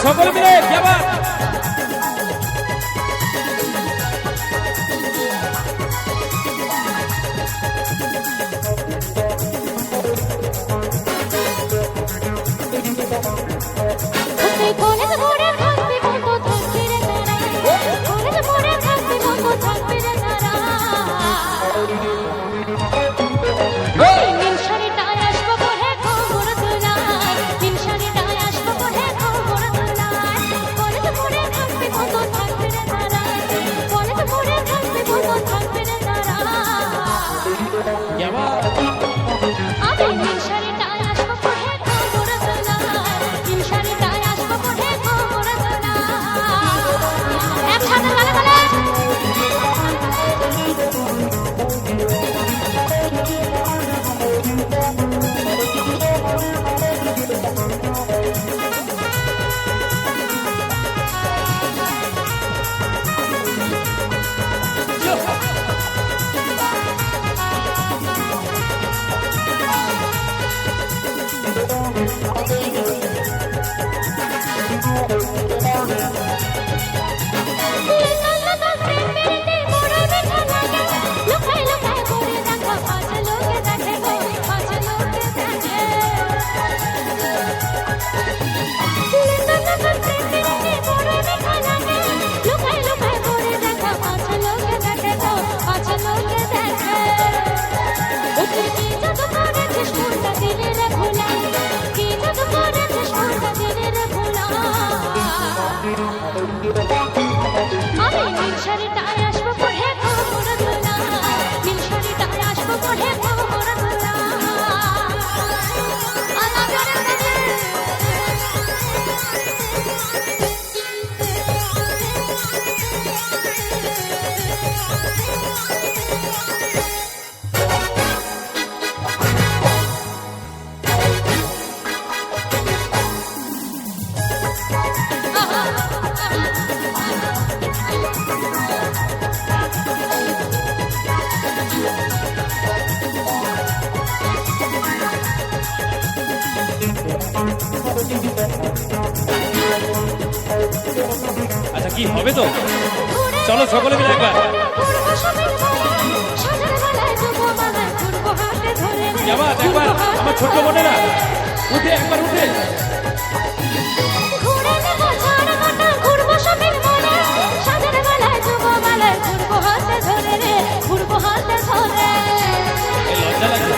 সকলে মিলে যাবা আচ্ছা কি হবে তো চলো সকলে মিলে একবার যাবা একবার আমার ছোট্ট বোনেরা উঠে একবার উঠে লজ্জা লাগছে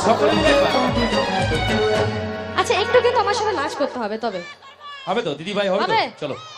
সকলে মিলে একবার আচ্ছা একটু কিন্তু আমার সাথে নাচ করতে হবে তবে হবে তো দিদি ভাই হবে তো চলো